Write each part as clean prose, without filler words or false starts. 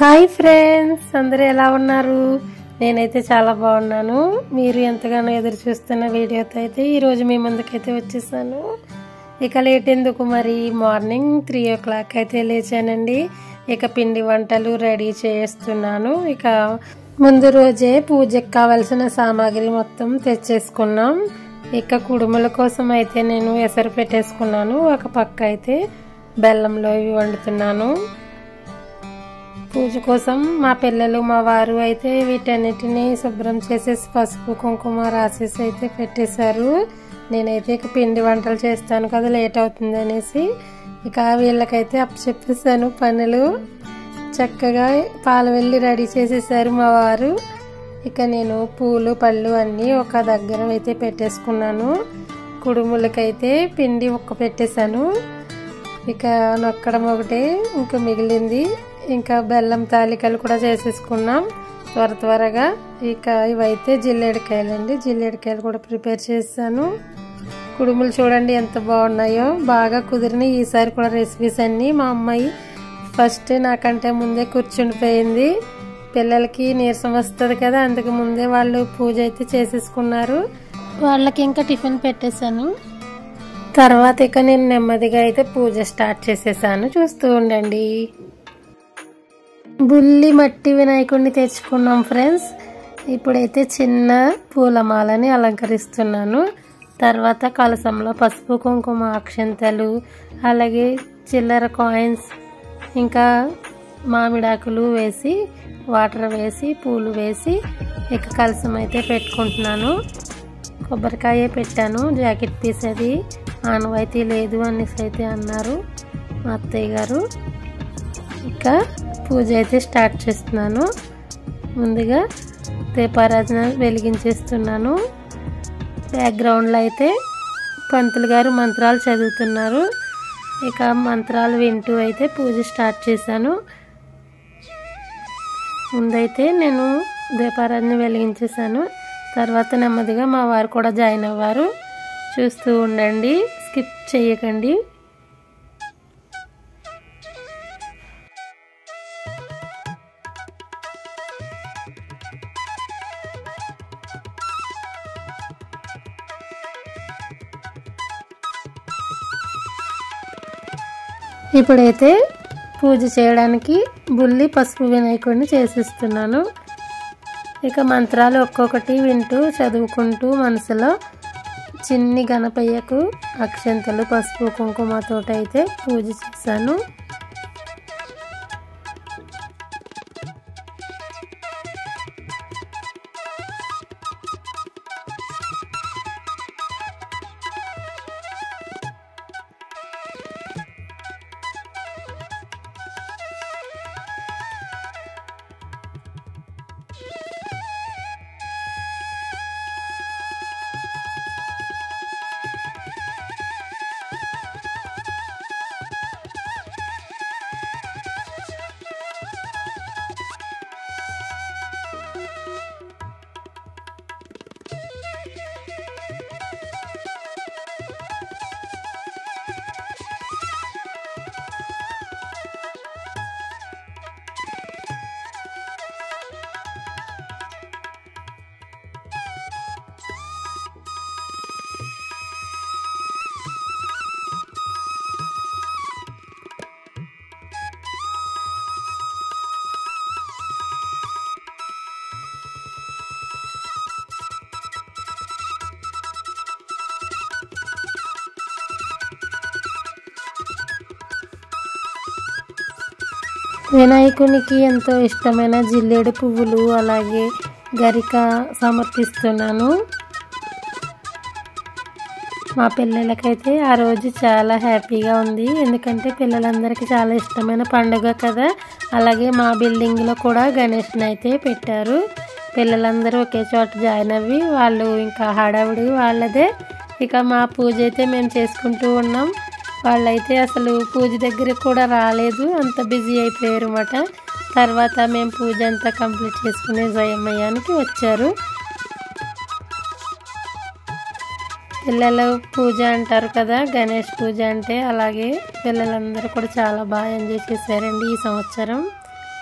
Hi friends, అందరూ ఎలా ఉన్నారు? నేనైతే చాలా బాగున్నాను. మీరు ఎంతగానో ఎదురు చూస్తున్న వీడియోతో అయితే ఈరోజు మీ ముందుకైతే వచ్చేసాను. ఇక లేట్ ఎందుకు, మరి మార్నింగ్ 3 o'clock అయితే లేచానండి. ఇక పిండి వంటలు రెడీ చేస్తున్నాను. ఇక ముందు రోజే పూజకు కావాల్సిన సామాగ్రి మొత్తం తెచ్చేసుకున్నాం. ఇక కుడుముల కోసం అయితే నేను ఎసరు పెట్టేసుకున్నాను. ఒక పక్క అయితే బెల్లంలో ఇవి వండుతున్నాను. పూజ కోసం మా పిల్లలు మా వారు అయితే వీటన్నిటిని శుభ్రం చేసేసి పసుపు కుంకుమ రాసేసి అయితే పెట్టేశారు. నేనైతే ఇక పిండి వంటలు చేస్తాను కదా, లేట్ అవుతుంది అనేసి ఇక వీళ్ళకైతే అప్పచెప్పేసాను పనులు. చక్కగా పాలు వెళ్ళి రెడీ చేసేసారు మా వారు. ఇక నేను పూలు పళ్ళు అన్నీ ఒక దగ్గర అయితే పెట్టేసుకున్నాను. కుడుములకైతే పిండి పెట్టేశాను. ఇక నొక్కడం ఒకటే ఇంకా మిగిలింది. ఇంకా బెల్లం తాలికలు కూడా చేసేసుకున్నాం త్వరగా. ఇక ఇవైతే జిల్లేడికాయలండి, జిల్లేడికాయలు కూడా ప్రిపేర్ చేశాను. కుడుములు చూడండి ఎంత బాగున్నాయో, బాగా కుదిరినాయి. ఈసారి కూడా రెసిపీస్ అన్నీ మా అమ్మాయి ఫస్ట్ నాకంటే ముందే కూర్చుండిపోయింది. పిల్లలకి నీరసం వస్తుంది కదా, అందుకు ముందే వాళ్ళు పూజ అయితే చేసేసుకున్నారు. వాళ్ళకి ఇంకా టిఫిన్ పెట్టేశాను. తర్వాత ఇక నేను నెమ్మదిగా అయితే పూజ స్టార్ట్ చేసేసాను. చూస్తూ ఉండండి. బుల్లి మట్టి వినాయకుడిని తెచ్చుకున్నాం ఫ్రెండ్స్. ఇప్పుడైతే చిన్న పూలమాలని అలంకరిస్తున్నాను. తర్వాత కలసంలో పసుపు కుంకుమ అక్షంతలు, అలాగే చిల్లర కాయిన్స్, ఇంకా మామిడాకులు వేసి వాటర్ వేసి పూలు వేసి ఇక కలసం అయితే పెట్టుకుంటున్నాను. కొబ్బరికాయ పెట్టాను. జాకెట్ పీస్ అది ఆనవాయితీ లేదు అనేసి అయితే అన్నారు మా అత్తయ్య గారు. ఇక పూజ అయితే స్టార్ట్ చేస్తున్నాను. ముందుగా దీపారాధన వెలిగించేస్తున్నాను. బ్యాక్గ్రౌండ్లో అయితే పంతులు గారు మంత్రాలు చదువుతున్నారు. ఇక మంత్రాలు వింటూ అయితే పూజ స్టార్ట్ చేశాను. ముందైతే నేను దీపారాధన వెలిగించేశాను. తర్వాత నెమ్మదిగా మా వారు కూడా జాయిన్ అవ్వారు. చూస్తూ ఉండండి, స్కిప్ చేయకండి. ఇప్పుడైతే పూజ చేయడానికి బుల్లి పసుపు వినాయకుడిని చేసిస్తున్నాను. ఇక మంత్రాలు ఒక్కొక్కటి వింటూ చదువుకుంటూ మనసులో చిన్ని గణపయ్యకు అక్షంతలు పసుపు కుంకుమతో అయితే పూజ చేశాను. వినాయకునికి ఎంతో ఇష్టమైన జిల్లేడు పువ్వులు అలాగే గరిక సమర్పిస్తున్నాను. మా పిల్లలకైతే ఆ రోజు చాలా హ్యాపీగా ఉంది. ఎందుకంటే పిల్లలందరికీ చాలా ఇష్టమైన పండుగ కదా. అలాగే మా బిల్డింగ్లో కూడా గణేష్ని అయితే పెట్టారు. పిల్లలందరూ ఒకే చోట జాయిన్ అవ్వి వాళ్ళు ఇంకా హడావుడి వాళ్ళదే. ఇక మా పూజ అయితే మేము చేసుకుంటూ ఉన్నాం. వాళ్ళైతే అసలు పూజ దగ్గర కూడా రాలేదు, అంత బిజీ అయిపోయారు అన్నమాట. తర్వాత మేము పూజ అంతా కంప్లీట్ చేసుకునే సమయానికి వచ్చారు. పిల్లల పూజ అంటారు కదా, గణేష్ పూజ అంటే. అలాగే పిల్లలందరూ కూడా చాలా బాగా ఎంజాయ్ చేశారండి ఈ సంవత్సరం.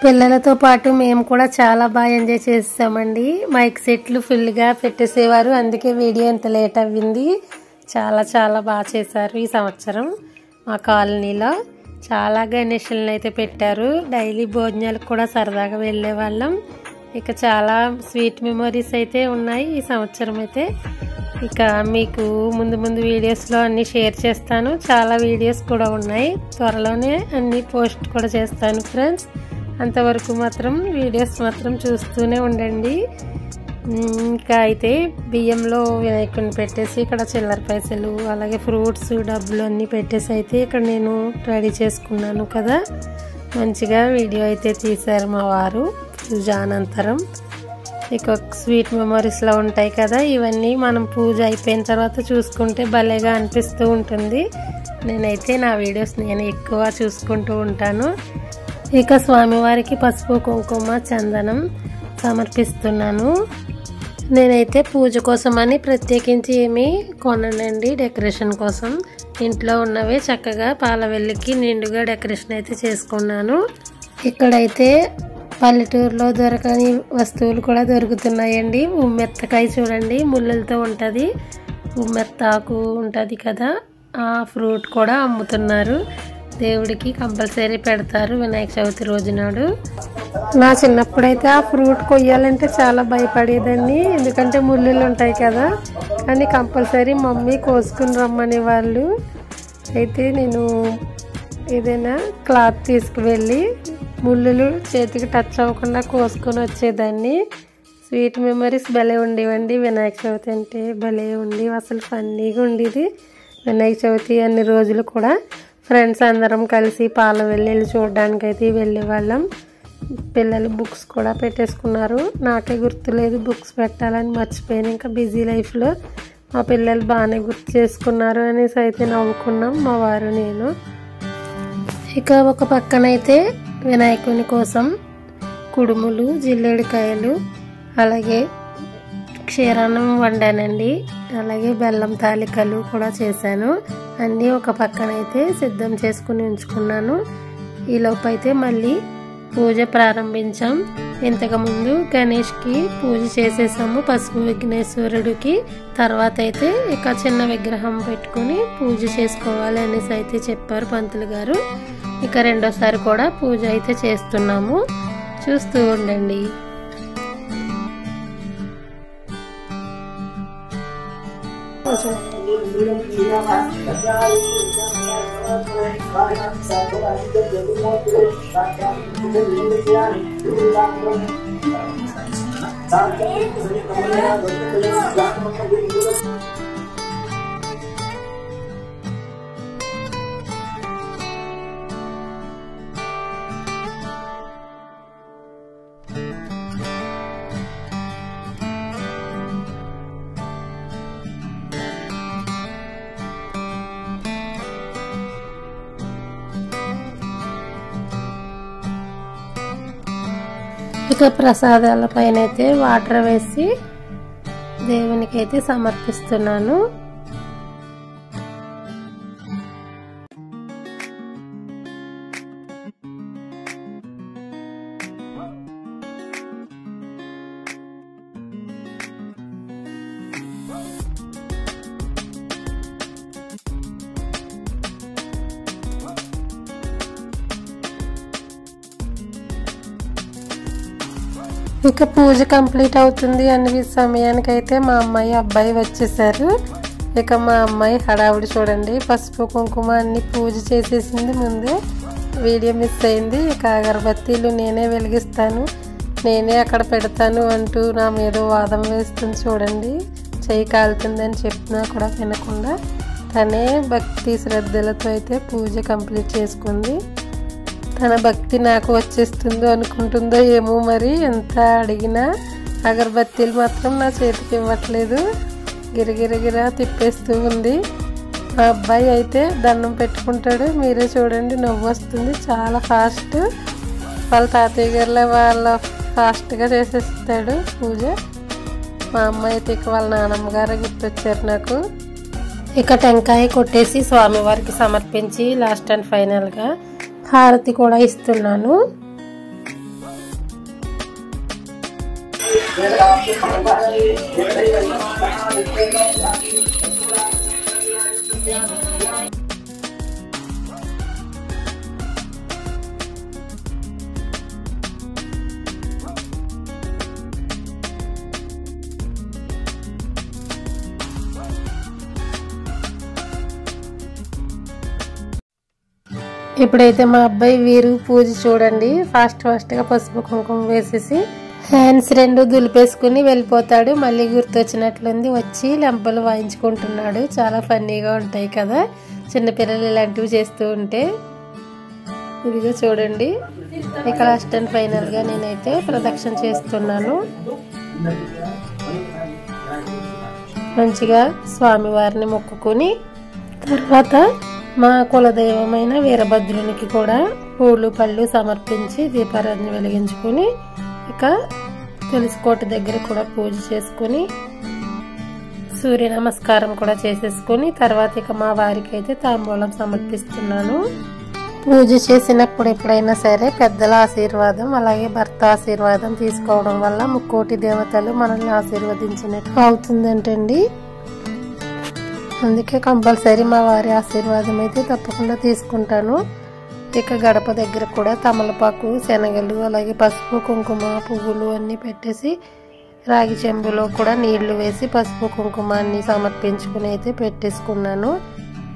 పిల్లలతో పాటు మేము కూడా చాలా బాగా ఎంజాయ్ చేసామండి. మైక్ సెట్లు ఫుల్గా పెట్టేసేవారు, అందుకే వీడియో ఇంత లేట్ అవ్వింది. చాలా చాలా బాగా చేశారు ఈ సంవత్సరం. మా కాలనీలో చాలా గణేషులను అయితే పెట్టారు. డైలీ భోజనాలకు కూడా సరదాగా వెళ్ళే వాళ్ళం. ఇక చాలా స్వీట్ మెమరీస్ అయితే ఉన్నాయి ఈ సంవత్సరం అయితే. ఇక మీకు ముందు ముందు వీడియోస్లో అన్నీ షేర్ చేస్తాను. చాలా వీడియోస్ కూడా ఉన్నాయి, త్వరలోనే అన్నీ పోస్ట్ కూడా చేస్తాను ఫ్రెండ్స్. అంతవరకు మాత్రం వీడియోస్ మాత్రం చూస్తూనే ఉండండి. ఇంకా అయితే బియ్యంలో వినాయకుడిని పెట్టేసి ఇక్కడ చిల్లర పైసలు అలాగే ఫ్రూట్స్ డబ్బులు అన్నీ పెట్టేసి అయితే ఇక్కడ నేను రెడీ చేసుకున్నాను కదా. మంచిగా వీడియో అయితే తీశారు మా వారు పూజ అనంతరం. ఇక స్వీట్ మెమరీస్లో ఉంటాయి కదా, ఇవన్నీ మనం పూజ అయిపోయిన తర్వాత చూసుకుంటే భలేగా అనిపిస్తూ ఉంటుంది. నేనైతే నా వీడియోస్ నేను ఎక్కువ చూసుకుంటూ ఉంటాను. ఇక స్వామివారికి పసుపు కుంకుమ చందనం సమర్పిస్తున్నాను. నేనైతే పూజ కోసమని ప్రత్యేకించి ఏమీ కొననండి, డెకరేషన్ కోసం ఇంట్లో ఉన్నవే చక్కగా పాలవెల్లికి నిండుగా డెకరేషన్ అయితే చేసుకున్నాను. ఇక్కడైతే పల్లెటూరులో దొరకని వస్తువులు కూడా దొరుకుతున్నాయండి. ఉమ్మెత్తకాయ చూడండి, ముళ్ళలతో ఉంటుంది. ఉమ్మెత్తాకు ఉంటుంది కదా, ఆ ఫ్రూట్ కూడా అమ్ముతున్నారు. దేవుడికి కంపల్సరీ పెడతారు వినాయక చవితి రోజు నాడు. నా చిన్నప్పుడైతే ఆ ఫ్రూట్ కొయ్యాలంటే చాలా భయపడేదాన్ని, ఎందుకంటే ముళ్ళులు ఉంటాయి కదా. కానీ కంపల్సరీ మమ్మీ కోసుకుని రమ్మనే వాళ్ళు. అయితే నేను ఏదైనా క్లాత్ తీసుకువెళ్ళి ముళ్ళులు చేతికి టచ్ అవ్వకుండా కోసుకొని వచ్చేదాన్ని. స్వీట్ మెమరీస్ భలే ఉండేవండి. వినాయక చవితి అంటే భలే ఉండేవి, అసలు ఫన్నీగా ఉండేది వినాయక చవితి అన్ని రోజులు కూడా. ఫ్రెండ్స్ అందరం కలిసి పాలవెల్లి చూడడానికి అయితే వెళ్ళేవాళ్ళం. పిల్లలు బుక్స్ కూడా పెట్టేసుకున్నారు. నాకే గుర్తులేదు బుక్స్ పెట్టాలని, మర్చిపోయాను ఇంకా బిజీ లైఫ్లో. మా పిల్లలు బాగానే గుర్తు చేసుకున్నారు అనేసి అయితే నవ్వుకున్నాం మా వారు నేను. ఇక ఒక పక్కనైతే వినాయకుని కోసం కుడుములు జిల్లేడికాయలు అలాగే క్షీరాన్నం వండానండి. అలాగే బెల్లం తాలికలు కూడా చేశాను. అన్నీ ఒక పక్కనైతే సిద్ధం చేసుకుని ఉంచుకున్నాను. ఈలోపు అయితే మళ్ళీ పూజ ప్రారంభించాం. ఇంతకుముందు గణేష్కి పూజ చేసేసాము, పసుపు విఘ్నేశ్వరుడికి. తర్వాత అయితే ఇక చిన్న విగ్రహం పెట్టుకుని పూజ చేసుకోవాలి అనేసి అయితే చెప్పారు పంతులు గారు. ఇక రెండోసారి కూడా పూజ అయితే చేస్తున్నాము, చూస్తూ ఉండండి. ఇక ప్రసాదాల పైన అయితే వాటర్ వేసి దేవునికి అయితే సమర్పిస్తున్నాను. ఇక పూజ కంప్లీట్ అవుతుంది అనే సమయానికైతే మా అమ్మాయి అబ్బాయి వచ్చేసారు. ఇక మా అమ్మాయి హడావుడి చూడండి, పసుపు కుంకుమ అన్ని పూజ చేసేసింది ముందే. వీడియో మిస్ అయింది. ఇక అగరబత్తీలు నేనే వెలిగిస్తాను, నేనే అక్కడ పెడతాను అంటూ నా మీద వాదం వేస్తుంది చూడండి. చెయ్యి కాలుతుందని చెప్పినా కూడా వినకుండా తనే భక్తి శ్రద్ధలతో అయితే పూజ కంప్లీట్ చేసుకుంది. తన భక్తి నాకు వచ్చేస్తుందో అనుకుంటుందో ఏమో మరి, ఎంత అడిగినా అగరబత్తీలు మాత్రం నా చేతికి ఇవ్వట్లేదు, గిరగిరగిరా తిప్పేస్తూ ఉంది. మా అబ్బాయి అయితే దండం పెట్టుకుంటాడు, మీరే చూడండి నవ్వు వస్తుంది, చాలా ఫాస్ట్. వాళ్ళ తాతయ్య గారిలో వాళ్ళ ఫాస్ట్గా చేసేస్తాడు పూజ. మా అమ్మాయి అయితే ఇక వాళ్ళ నానమ్మ గారు గుర్తొచ్చారు నాకు. ఇక టెంకాయ కొట్టేసి స్వామివారికి సమర్పించి లాస్ట్ అండ్ ఫైనల్గా హారతి కూడా ఇస్తున్నాను. ఇప్పుడైతే మా అబ్బాయి వీరు పూజ చూడండి, ఫాస్ట్గా పసుపు కుంకుమ వేసేసి హ్యాండ్స్ రెండు దులిపేసుకుని వెళ్ళిపోతాడు. మళ్ళీ గుర్తొచ్చినట్లుంది, వచ్చి లెంపలు వాయించుకుంటున్నాడు. చాలా ఫన్నీగా ఉంటాయి కదా చిన్నపిల్లలు ఇలాంటివి చేస్తూ ఉంటే. ఇదిగో చూడండి, ఇక లాస్ట్ అండ్ ఫైనల్గా నేనైతే ప్రదక్షిణ చేస్తున్నాను. మంచిగా స్వామివారిని మొక్కుకొని తర్వాత మా కులదైవమైన వీరభద్రునికి కూడా పూలు పళ్ళు సమర్పించి దీపారాధన వెలిగించుకొని ఇక తులసికోట దగ్గర కూడా పూజ చేసుకుని సూర్య నమస్కారం కూడా చేసేసుకుని తర్వాత ఇక మా వారికి అయితే తాంబూలం సమర్పిస్తున్నాను. పూజ చేసినప్పుడు ఎప్పుడైనా సరే పెద్దల ఆశీర్వాదం అలాగే భర్త ఆశీర్వాదం తీసుకోవడం వల్ల ముక్కోటి దేవతలు మనల్ని ఆశీర్వదించినట్టు అవుతుందంటండి. అందుకే కంపల్సరీ మా వారి ఆశీర్వాదం అయితే తప్పకుండా తీసుకుంటాను. ఇక గడప దగ్గర కూడా తమలపాకు శనగలు అలాగే పసుపు కుంకుమ పువ్వులు అన్నీ పెట్టేసి రాగి చెంబులో కూడా నీళ్లు వేసి పసుపు కుంకుమ అన్ని సమర్పించుకుని అయితే పెట్టేసుకున్నాను.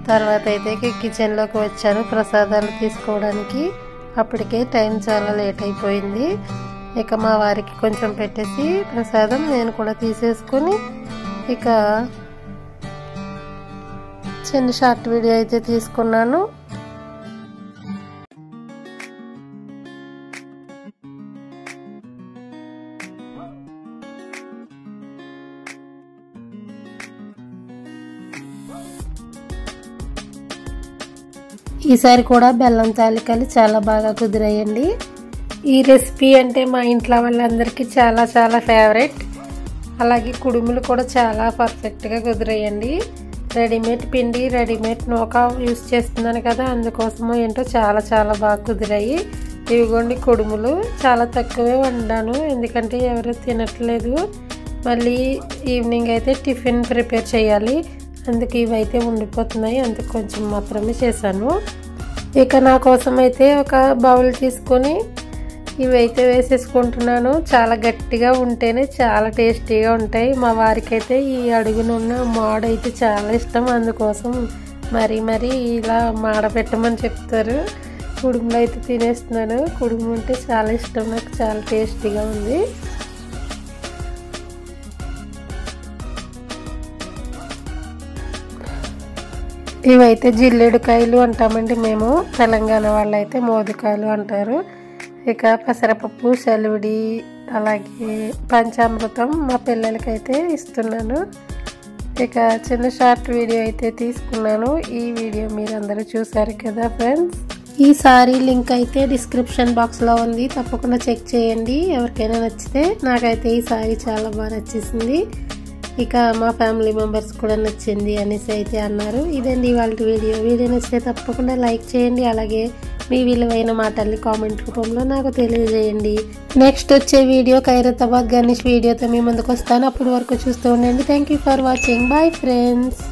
తర్వాత అయితే కిచెన్లోకి వచ్చాను ప్రసాదాలు తీసుకోవడానికి. అప్పటికే టైం చాలా లేట్ అయిపోయింది. ఇక మా వారికి కొంచెం పెట్టేసి ప్రసాదం నేను కూడా తీసేసుకొని ఇక చిన్న షార్ట్ వీడియో అయితే తీసుకున్నాను. ఈసారి కూడా బెల్లం తాలికలు చాలా బాగా కుదిరాయండి. ఈ రెసిపీ అంటే మా ఇంట్లో వాళ్ళందరికీ చాలా చాలా ఫేవరెట్. అలాగే కుడుములు కూడా చాలా పర్ఫెక్ట్గా కుదిరాయండి. రెడీమేడ్ పిండి రెడీమేడ్ నూక యూస్ చేస్తున్నాను కదా, అందుకోసమో ఏంటో చాలా చాలా బాగా కుదిరాయి. ఇవిగోండి కుడుములు చాలా తక్కువే వండాను ఎందుకంటే ఎవరు తినట్లేదు. మళ్ళీ ఈవినింగ్ అయితే టిఫిన్ ప్రిపేర్ చేయాలి, అందుకు ఇవైతే ఉండిపోతున్నాయి, అందుకు కొంచెం మాత్రమే చేశాను. ఇక నా కోసం అయితే ఒక బౌల్ తీసుకొని ఇవైతే వేసేసుకుంటున్నాను. చాలా గట్టిగా ఉంటేనే చాలా టేస్టీగా ఉంటాయి. మా వారికి అయితే ఈ అడుగునున్న మాడు అయితే చాలా ఇష్టం, అందుకోసం మరీ ఇలా మాడ పెట్టమని చెప్తారు. కుడుములు అయితే తినేస్తున్నాను. కుడుము అంటే చాలా ఇష్టం నాకు, చాలా టేస్టీగా ఉంది. ఇవైతే జిల్లేడుకాయలు అంటామండి మేము, తెలంగాణ వాళ్ళు అయితే మోదుకాయలు అంటారు. ఇక పెసరపప్పు సెలవుడి అలాగే పంచామృతం మా పిల్లలకైతే ఇస్తున్నాను. ఇక చిన్న షార్ట్ వీడియో అయితే తీసుకున్నాను. ఈ వీడియో మీరందరూ చూసారు కదా ఫ్రెండ్స్. ఈ సారీ లింక్ అయితే డిస్క్రిప్షన్ బాక్స్లో ఉంది, తప్పకుండా చెక్ చేయండి. ఎవరికైనా నచ్చితే నాకైతే ఈ సారీ చాలా బాగా నచ్చేసింది. ఇక మా ఫ్యామిలీ మెంబర్స్ కూడా నచ్చింది అనేసి అయితే అన్నారు. ఇదండి ఇవాళ వీడియో నచ్చితే తప్పకుండా లైక్ చేయండి. అలాగే మీ విలువైన మాటల్ని కామెంట్ రూపంలో నాకు తెలియజేయండి. నెక్స్ట్ వచ్చే వీడియో ఖైరతాబాద్ గణేష్ వీడియోతో మీ ముందుకు వస్తాను. అప్పటి వరకు చూస్తూ ఉండండి. Thank you for watching. Bye friends.